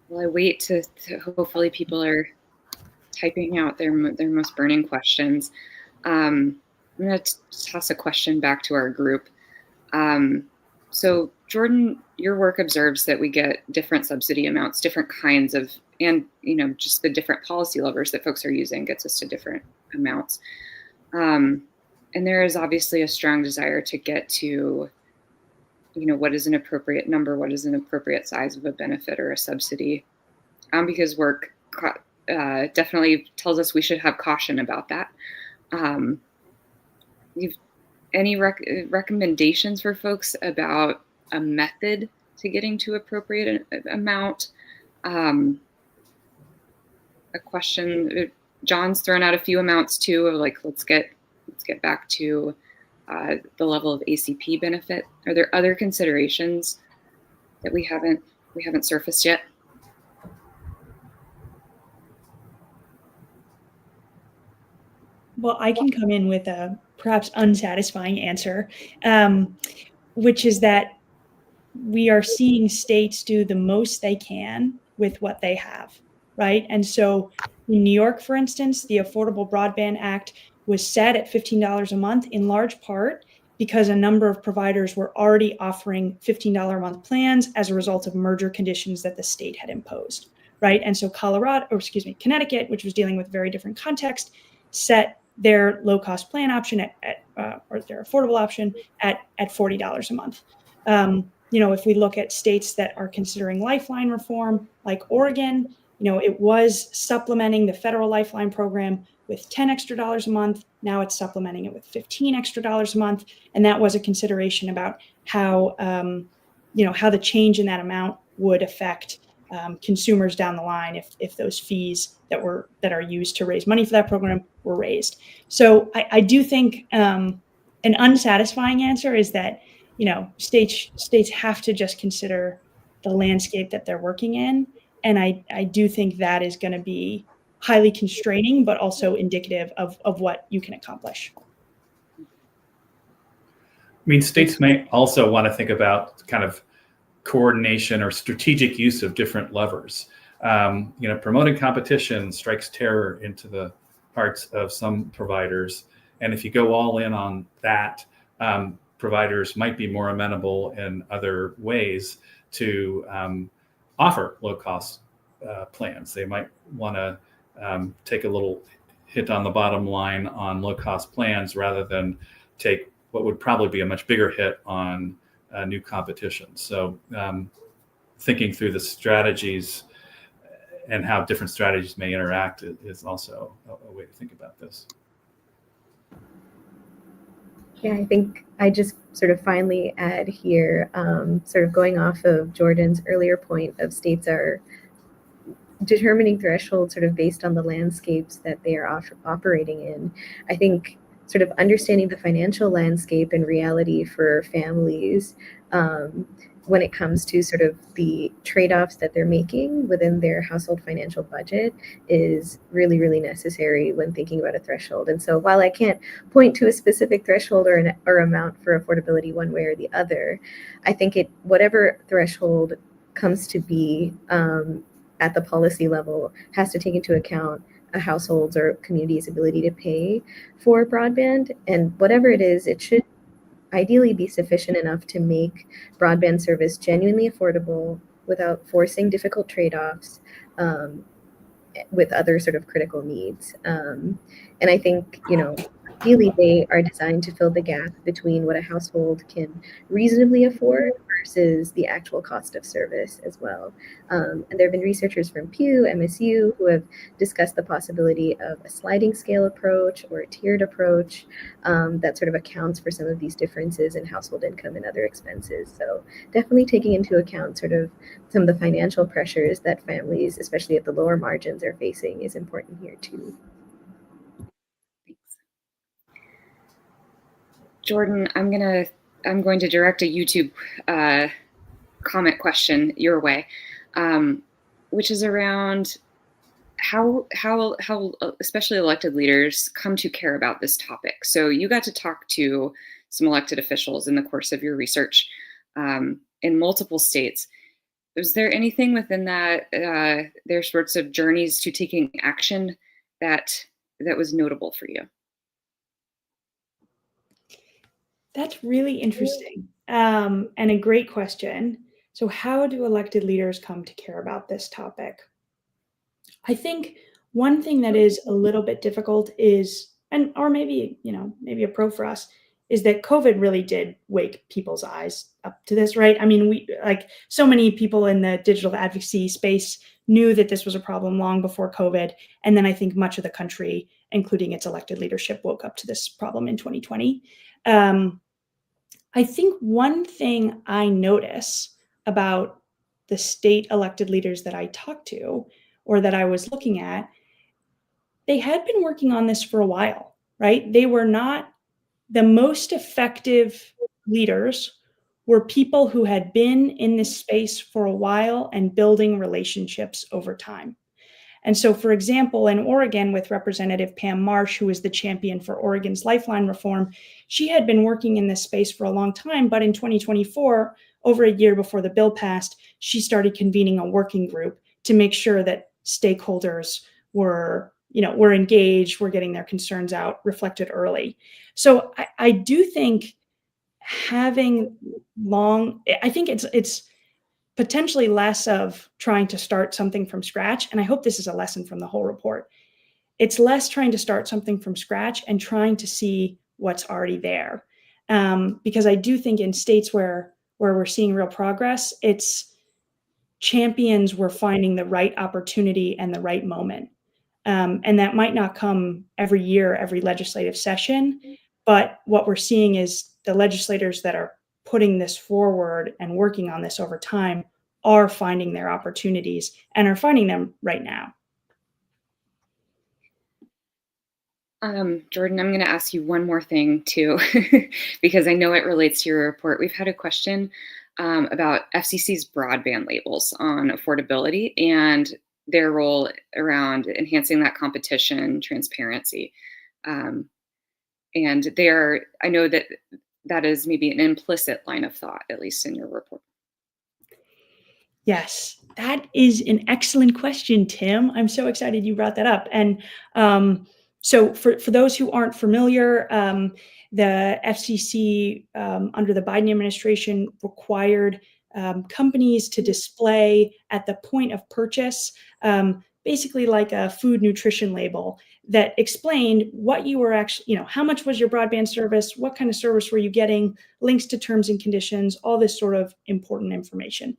B: While I wait to hopefully people are typing out their most burning questions. I'm going to toss a question back to our group. So Jordan, your work observes that we get different subsidy amounts, different kinds of, and just the different policy levers that folks are using gets us to different amounts. And there is obviously a strong desire to get to, what is an appropriate number, what is an appropriate size of a benefit or a subsidy, because work definitely tells us we should have caution about that. You've any recommendations for folks about a method to getting to appropriate amount? A question, John's thrown out a few amounts too, of like, let's get back to the level of ACP benefit. Are there other considerations that we haven't surfaced yet?
C: Well, I can come in with a perhaps unsatisfying answer, which is that we are seeing states do the most they can with what they have, right? And so in New York, for instance, the Affordable Broadband Act was set at $15 a month in large part because a number of providers were already offering $15 a month plans as a result of merger conditions that the state had imposed, right? And so Connecticut, which was dealing with a very different context, set their low-cost plan option or their affordable option at $40 a month. If we look at states that are considering Lifeline reform, like Oregon, it was supplementing the federal Lifeline program with $10 extra a month. Now it's supplementing it with $15 extra a month, and that was a consideration about how the change in that amount would affect consumers down the line if those fees that are used to raise money for that program were raised. So I do think an unsatisfying answer is that states have to just consider the landscape that they're working in, and I do think that is going to be highly constraining, but also indicative of what you can accomplish.
D: I mean, states may also want to think about kind of coordination or strategic use of different levers. Promoting competition strikes terror into the hearts of some providers. And if you go all in on that, providers might be more amenable in other ways to offer low-cost plans. They might want to take a little hit on the bottom line on low-cost plans rather than take what would probably be a much bigger hit on new competition. So thinking through the strategies and how different strategies may interact is also a way to think about this.
E: Yeah, I think I just sort of finally add here, sort of going off of Jordan's earlier point of states are determining thresholds sort of based on the landscapes that they are operating in. I think sort of understanding the financial landscape and reality for families when it comes to sort of the trade-offs that they're making within their household financial budget is really, really necessary when thinking about a threshold. And so while I can't point to a specific threshold or amount for affordability one way or the other, I think whatever threshold comes to be at the policy level has to take into account a household's or community's ability to pay for broadband. And whatever it is, it should ideally be sufficient enough to make broadband service genuinely affordable without forcing difficult trade-offs, with other sort of critical needs. And I think, ideally they are designed to fill the gap between what a household can reasonably afford versus the actual cost of service as well. And there have been researchers from Pew, MSU, who have discussed the possibility of a sliding scale approach or a tiered approach that sort of accounts for some of these differences in household income and other expenses. So definitely taking into account sort of some of the financial pressures that families, especially at the lower margins, are facing is important here too.
B: Thanks. Jordan, I'm going to direct a YouTube comment question your way, which is around how especially elected leaders come to care about this topic. So you got to talk to some elected officials in the course of your research in multiple states. Was there anything within that their sorts of journeys to taking action that was notable for you?
C: That's really interesting and a great question. So how do elected leaders come to care about this topic? I think one thing that is a little bit difficult is, or maybe, maybe a pro for us, is that COVID really did wake people's eyes up to this, right? I mean, we, like so many people in the digital advocacy space, knew that this was a problem long before COVID. And then I think much of the country, including its elected leadership, woke up to this problem in 2020. I think one thing I notice about the state elected leaders that I talked to or that I was looking at, they had been working on this for a while, right? They were not the most effective leaders were people who had been in this space for a while and building relationships over time. And so, for example, in Oregon with Representative Pam Marsh, who is the champion for Oregon's Lifeline reform, she had been working in this space for a long time, but in 2024, over a year before the bill passed, she started convening a working group to make sure that stakeholders were engaged, were getting their concerns out, reflected early. So I do think having I think it's potentially less of trying to start something from scratch. And I hope this is a lesson from the whole report. It's less trying to start something from scratch and trying to see what's already there. Because I do think in states where we're seeing real progress, it's champions were finding the right opportunity and the right moment. And that might not come every year, every legislative session, but what we're seeing is the legislators that are putting this forward and working on this over time are finding their opportunities and are finding them right now.
B: Jordan, I'm going to ask you one more thing too, because I know it relates to your report. We've had a question about FCC's broadband labels on affordability and their role around enhancing that competition transparency. And I know that is maybe an implicit line of thought, at least in your report.
C: Yes, that is an excellent question, Tim. I'm so excited you brought that up. And so for those who aren't familiar, the FCC under the Biden administration required companies to display at the point of purchase, basically like a food nutrition label that explained what you were actually, how much was your broadband service, what kind of service were you getting, links to terms and conditions, all this sort of important information.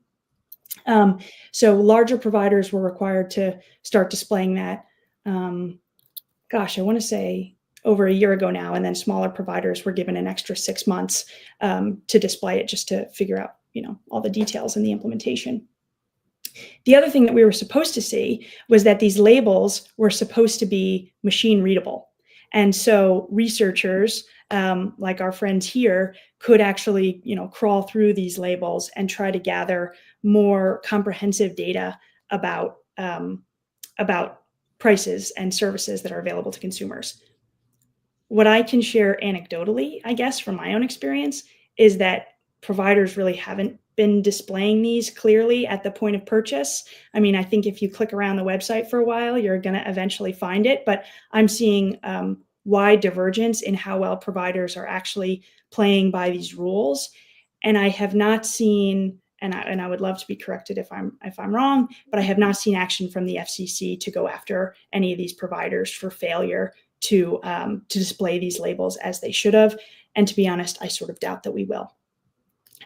C: So larger providers were required to start displaying that. I want to say over a year ago now, and then smaller providers were given an extra 6 months to display it just to figure out, all the details and the implementation. The other thing that we were supposed to see was that these labels were supposed to be machine readable. And so researchers, like our friends here, could actually, crawl through these labels and try to gather more comprehensive data about prices and services that are available to consumers. What I can share anecdotally, I guess, from my own experience, is that providers really haven't been displaying these clearly at the point of purchase. I mean, I think if you click around the website for a while, you're going to eventually find it, but I'm seeing wide divergence in how well providers are actually playing by these rules. And I have not seen and I would love to be corrected if I'm wrong, but I have not seen action from the FCC to go after any of these providers for failure to display these labels as they should have. And to be honest, I sort of doubt that we will.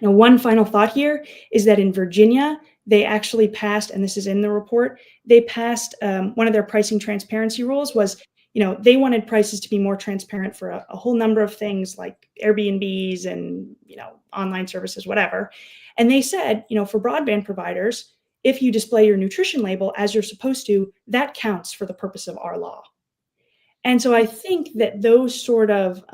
C: Now, one final thought here is that in Virginia, they actually passed, and this is in the report, they passed one of their pricing transparency rules was, they wanted prices to be more transparent for a whole number of things like Airbnbs and, online services, whatever. And they said, for broadband providers, if you display your nutrition label as you're supposed to, that counts for the purpose of our law. And so I think that those sort of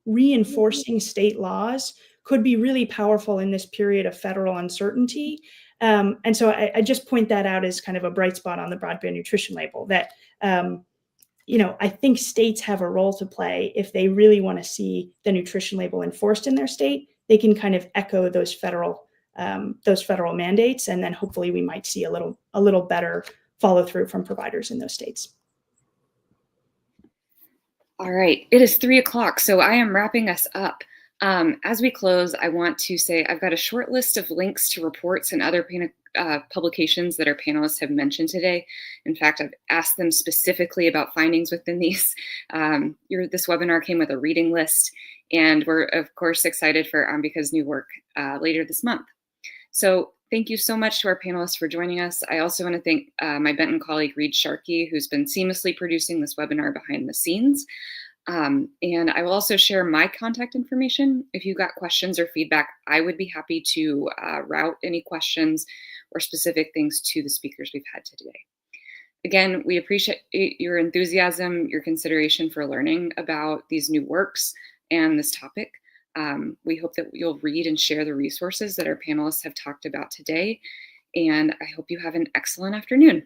C: reinforcing state laws could be really powerful in this period of federal uncertainty. And so I just point that out as kind of a bright spot on the broadband nutrition label that, I think states have a role to play if they really want to see the nutrition label enforced in their state. They can kind of echo those federal mandates, and then hopefully we might see a little better follow through from providers in those states.
B: All right, it is 3:00, so I am wrapping us up. As we close, I want to say I've got a short list of links to reports and other publications that our panelists have mentioned today. In fact, I've asked them specifically about findings within these. This webinar came with a reading list, and we're, of course, excited for Ambika's new work later this month. So thank you so much to our panelists for joining us. I also want to thank my Benton colleague, Reed Sharkey, who's been seamlessly producing this webinar behind the scenes. And I will also share my contact information. If you've got questions or feedback, I would be happy to route any questions or specific things to the speakers we've had today. Again, we appreciate your enthusiasm, your consideration for learning about these new works and this topic. We hope that you'll read and share the resources that our panelists have talked about today. And I hope you have an excellent afternoon.